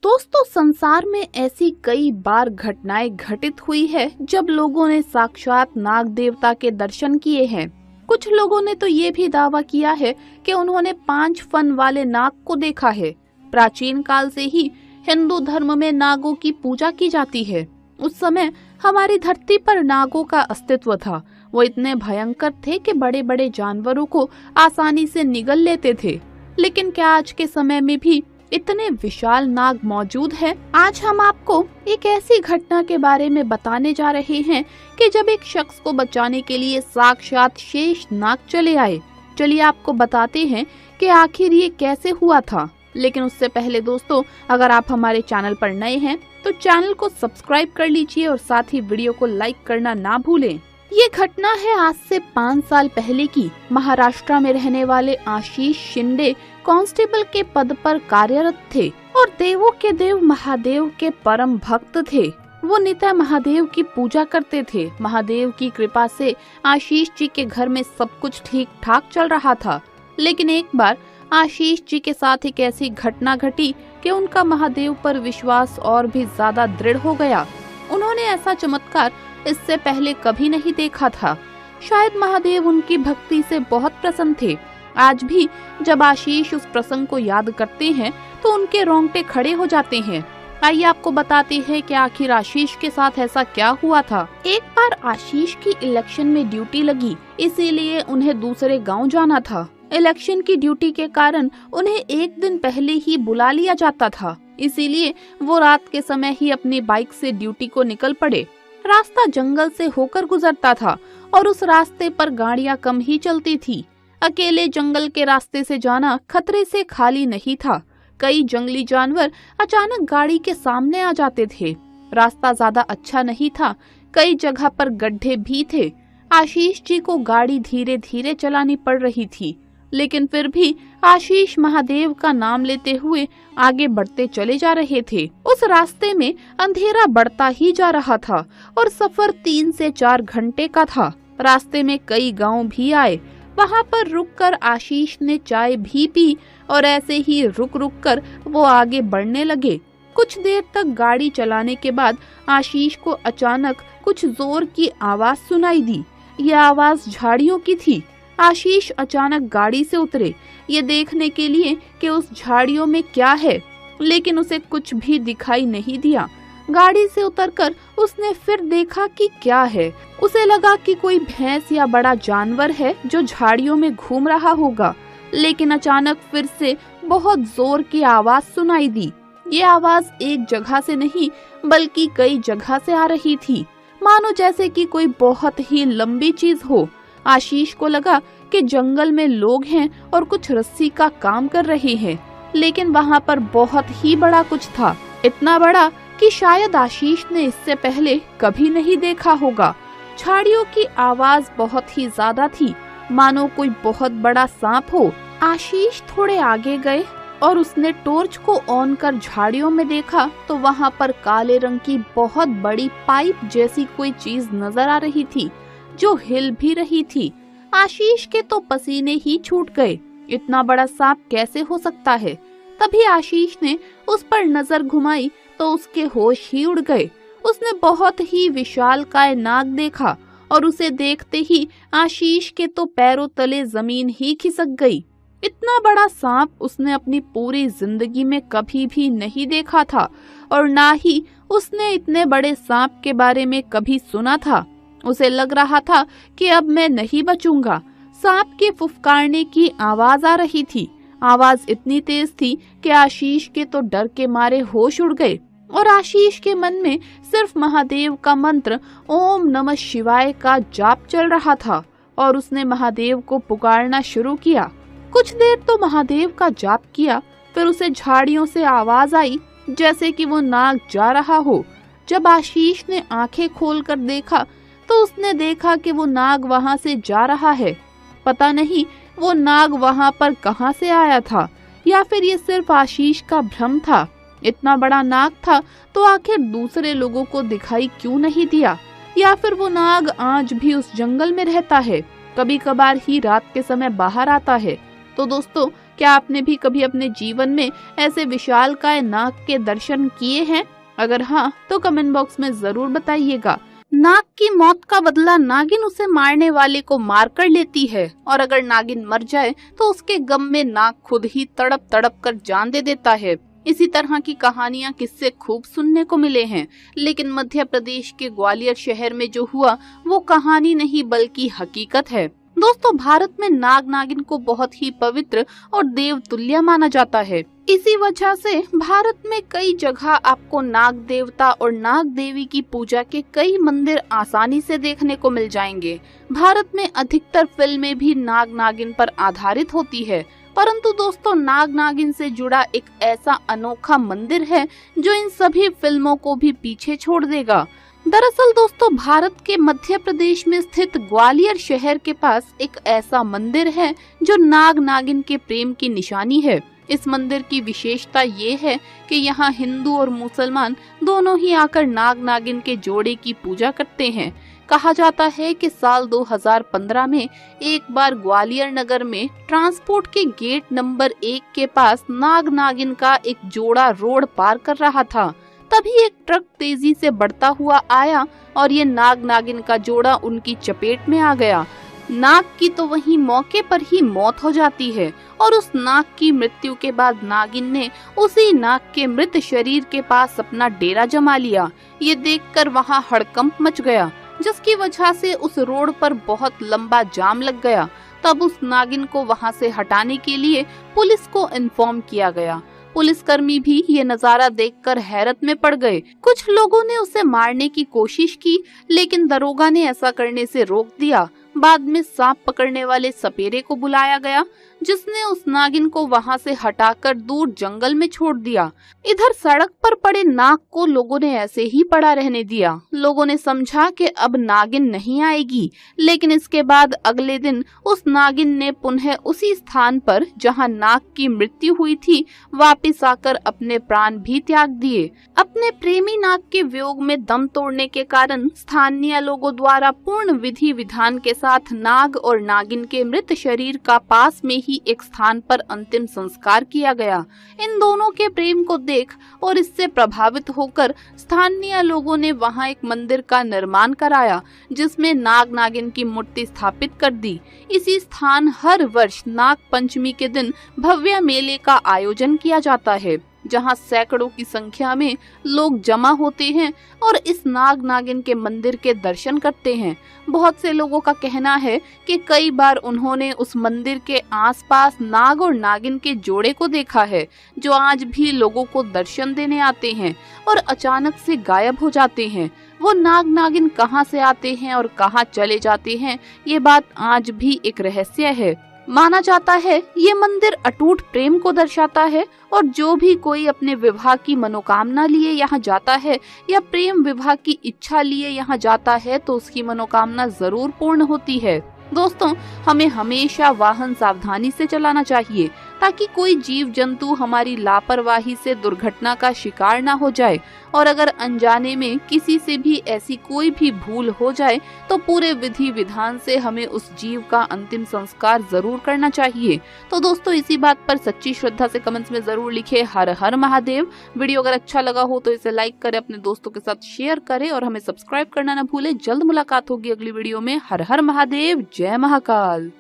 दोस्तों, संसार में ऐसी कई बार घटनाएं घटित हुई है जब लोगों ने साक्षात नाग देवता के दर्शन किए हैं। कुछ लोगों ने तो ये भी दावा किया है कि उन्होंने 5 फन वाले नाग को देखा है। प्राचीन काल से ही हिंदू धर्म में नागों की पूजा की जाती है। उस समय हमारी धरती पर नागों का अस्तित्व था। वो इतने भयंकर थे कि बड़े बड़े जानवरों को आसानी से निगल लेते थे। लेकिन क्या आज के समय में भी इतने विशाल नाग मौजूद हैं? आज हम आपको एक ऐसी घटना के बारे में बताने जा रहे हैं कि जब एक शख्स को बचाने के लिए साक्षात शेष नाग चले आए। चलिए आपको बताते हैं कि आखिर ये कैसे हुआ था। लेकिन उससे पहले दोस्तों, अगर आप हमारे चैनल पर नए हैं तो चैनल को सब्सक्राइब कर लीजिए और साथ ही वीडियो को लाइक करना ना भूलें। ये घटना है आज से 5 साल पहले की। महाराष्ट्र में रहने वाले आशीष शिंदे कांस्टेबल के पद पर कार्यरत थे और देवों के देव महादेव के परम भक्त थे। वो नित्य महादेव की पूजा करते थे। महादेव की कृपा से आशीष जी के घर में सब कुछ ठीक ठाक चल रहा था। लेकिन एक बार आशीष जी के साथ एक ऐसी घटना घटी कि उनका महादेव पर विश्वास और भी ज्यादा दृढ़ हो गया। उन्होंने ऐसा चमत्कार इससे पहले कभी नहीं देखा था। शायद महादेव उनकी भक्ति से बहुत प्रसन्न थे। आज भी जब आशीष उस प्रसंग को याद करते हैं तो उनके रोंगटे खड़े हो जाते हैं। आइए आपको बताते हैं कि आखिर आशीष के साथ ऐसा क्या हुआ था। एक बार आशीष की इलेक्शन में ड्यूटी लगी, इसीलिए उन्हें दूसरे गांव जाना था। इलेक्शन की ड्यूटी के कारण उन्हें एक दिन पहले ही बुला लिया जाता था, इसीलिए वो रात के समय ही अपनी बाइक से ड्यूटी को निकल पड़े। रास्ता जंगल से होकर गुजरता था और उस रास्ते पर गाड़ियां कम ही चलती थी। अकेले जंगल के रास्ते से जाना खतरे से खाली नहीं था। कई जंगली जानवर अचानक गाड़ी के सामने आ जाते थे। रास्ता ज्यादा अच्छा नहीं था, कई जगह पर गड्ढे भी थे। आशीष जी को गाड़ी धीरे धीरे चलानी पड़ रही थी, लेकिन फिर भी आशीष महादेव का नाम लेते हुए आगे बढ़ते चले जा रहे थे। उस रास्ते में अंधेरा बढ़ता ही जा रहा था और सफर 3 से 4 घंटे का था। रास्ते में कई गांव भी आए। वहां पर रुककर आशीष ने चाय भी पी और ऐसे ही रुक रुक कर वो आगे बढ़ने लगे। कुछ देर तक गाड़ी चलाने के बाद आशीष को अचानक कुछ जोर की आवाज सुनाई दी। यह आवाज झाड़ियों की थी। आशीष अचानक गाड़ी से उतरे, ये देखने के लिए कि उस झाड़ियों में क्या है, लेकिन उसे कुछ भी दिखाई नहीं दिया। गाड़ी से उतरकर उसने फिर देखा कि क्या है। उसे लगा कि कोई भैंस या बड़ा जानवर है जो झाड़ियों में घूम रहा होगा। लेकिन अचानक फिर से बहुत जोर की आवाज सुनाई दी। ये आवाज एक जगह से नहीं बल्कि कई जगह से आ रही थी, मानो जैसे कि कोई बहुत ही लंबी चीज हो। आशीष को लगा कि जंगल में लोग हैं और कुछ रस्सी का काम कर रहे हैं, लेकिन वहाँ पर बहुत ही बड़ा कुछ था, इतना बड़ा कि शायद आशीष ने इससे पहले कभी नहीं देखा होगा। झाड़ियों की आवाज बहुत ही ज्यादा थी, मानो कोई बहुत बड़ा सांप हो। आशीष थोड़े आगे गए और उसने टॉर्च को ऑन कर झाड़ियों में देखा तो वहाँ पर काले रंग की बहुत बड़ी पाइप जैसी कोई चीज नजर आ रही थी जो हिल भी रही थी। आशीष के तो पसीने ही छूट गए। इतना बड़ा सांप कैसे हो सकता है? तभी आशीष ने उस पर नजर घुमाई तो उसके होश ही उड़ गए। उसने बहुत ही विशालकाय नाग देखा और उसे देखते ही आशीष के तो पैरों तले जमीन ही खिसक गई। इतना बड़ा सांप उसने अपनी पूरी जिंदगी में कभी भी नहीं देखा था और ना ही उसने इतने बड़े सांप के बारे में कभी सुना था। उसे लग रहा था कि अब मैं नहीं बचूंगा। सांप के फुफकारने की आवाज आ रही थी। आवाज इतनी तेज थी कि आशीष के तो डर के मारे होश उड़ गए और आशीष के मन में सिर्फ महादेव का मंत्र ओम नमः शिवाय का जाप चल रहा था और उसने महादेव को पुकारना शुरू किया। कुछ देर तो महादेव का जाप किया, फिर उसे झाड़ियों से आवाज आई जैसे कि वो नाग जा रहा हो। जब आशीष ने आंखें खोलकर देखा तो उसने देखा कि वो नाग वहां से जा रहा है। पता नहीं वो नाग वहां पर कहां से आया था या फिर ये सिर्फ आशीष का भ्रम था। इतना बड़ा नाग था तो आखिर दूसरे लोगों को दिखाई क्यों नहीं दिया, या फिर वो नाग आज भी उस जंगल में रहता है, कभी कभार ही रात के समय बाहर आता है। तो दोस्तों, क्या आपने भी कभी अपने जीवन में ऐसे विशालकाय नाग के दर्शन किए हैं? अगर हाँ, तो कमेंट बॉक्स में जरूर बताइएगा। नाग की मौत का बदला नागिन उसे मारने वाले को मार कर लेती है, और अगर नागिन मर जाए तो उसके गम में नाग खुद ही तड़प तड़प कर जान दे देता है। इसी तरह की कहानियां किस्से खूब सुनने को मिले हैं, लेकिन मध्य प्रदेश के ग्वालियर शहर में जो हुआ वो कहानी नहीं बल्कि हकीकत है। दोस्तों, भारत में नाग नागिन को बहुत ही पवित्र और देवतुल्य माना जाता है। इसी वजह से भारत में कई जगह आपको नाग देवता और नाग देवी की पूजा के कई मंदिर आसानी से देखने को मिल जाएंगे। भारत में अधिकतर फिल्में भी नाग नागिन पर आधारित होती है, परंतु दोस्तों, नाग नागिन से जुड़ा एक ऐसा अनोखा मंदिर है जो इन सभी फिल्मों को भी पीछे छोड़ देगा। दरअसल दोस्तों, भारत के मध्य प्रदेश में स्थित ग्वालियर शहर के पास एक ऐसा मंदिर है जो नाग नागिन के प्रेम की निशानी है। इस मंदिर की विशेषता ये है कि यहाँ हिंदू और मुसलमान दोनों ही आकर नाग नागिन के जोड़े की पूजा करते हैं। कहा जाता है कि साल 2015 में एक बार ग्वालियर नगर में ट्रांसपोर्ट के गेट नंबर 1 के पास नाग नागिन का एक जोड़ा रोड पार कर रहा था। तभी एक ट्रक तेजी से बढ़ता हुआ आया और ये नाग नागिन का जोड़ा उनकी चपेट में आ गया। नाग की तो वहीं मौके पर ही मौत हो जाती है, और उस नाग की मृत्यु के बाद नागिन ने उसी नाग के मृत शरीर के पास अपना डेरा जमा लिया। ये देखकर वहाँ हड़कंप मच गया, जिसकी वजह से उस रोड पर बहुत लंबा जाम लग गया। तब उस नागिन को वहाँ से हटाने के लिए पुलिस को इन्फॉर्म किया गया। पुलिसकर्मी भी ये नजारा देखकर हैरत में पड़ गए। कुछ लोगों ने उसे मारने की कोशिश की, लेकिन दरोगा ने ऐसा करने से रोक दिया। बाद में सांप पकड़ने वाले सपेरे को बुलाया गया, जिसने उस नागिन को वहां से हटाकर दूर जंगल में छोड़ दिया। इधर सड़क पर पड़े नाग को लोगों ने ऐसे ही पड़ा रहने दिया। लोगों ने समझा कि अब नागिन नहीं आएगी, लेकिन इसके बाद अगले दिन उस नागिन ने पुनः उसी स्थान पर जहां नाग की मृत्यु हुई थी वापिस आकर अपने प्राण भी त्याग दिए। अपने प्रेमी नाग के वियोग में दम तोड़ने के कारण स्थानीय लोगों द्वारा पूर्ण विधि विधान के साथ नाग और नागिन के मृत शरीर का पास में ही एक स्थान पर अंतिम संस्कार किया गया। इन दोनों के प्रेम को देख और इससे प्रभावित होकर स्थानीय लोगों ने वहां एक मंदिर का निर्माण कराया, जिसमें नाग नागिन की मूर्ति स्थापित कर दी। इसी स्थान हर वर्ष नाग पंचमी के दिन भव्य मेले का आयोजन किया जाता है, जहां सैकड़ों की संख्या में लोग जमा होते हैं और इस नाग नागिन के मंदिर के दर्शन करते हैं। बहुत से लोगों का कहना है कि कई बार उन्होंने उस मंदिर के आसपास नाग और नागिन के जोड़े को देखा है, जो आज भी लोगों को दर्शन देने आते हैं और अचानक से गायब हो जाते हैं। वो नाग नागिन कहां से आते हैं और कहां चले जाते हैं, ये बात आज भी एक रहस्य है। माना जाता है ये मंदिर अटूट प्रेम को दर्शाता है, और जो भी कोई अपने विवाह की मनोकामना लिए यहाँ जाता है या प्रेम विवाह की इच्छा लिए यहाँ जाता है तो उसकी मनोकामना जरूर पूर्ण होती है। दोस्तों, हमें हमेशा वाहन सावधानी से चलाना चाहिए, ताकि कोई जीव जंतु हमारी लापरवाही से दुर्घटना का शिकार ना हो जाए, और अगर अनजाने में किसी से भी ऐसी कोई भी भूल हो जाए तो पूरे विधि विधान से हमें उस जीव का अंतिम संस्कार जरूर करना चाहिए। तो दोस्तों, इसी बात पर सच्ची श्रद्धा से कमेंट्स में जरूर लिखे हर हर महादेव। वीडियो अगर अच्छा लगा हो तो इसे लाइक करें, अपने दोस्तों के साथ शेयर करें और हमें सब्सक्राइब करना न भूले। जल्द मुलाकात होगी अगली वीडियो में। हर हर महादेव, जय महाकाल।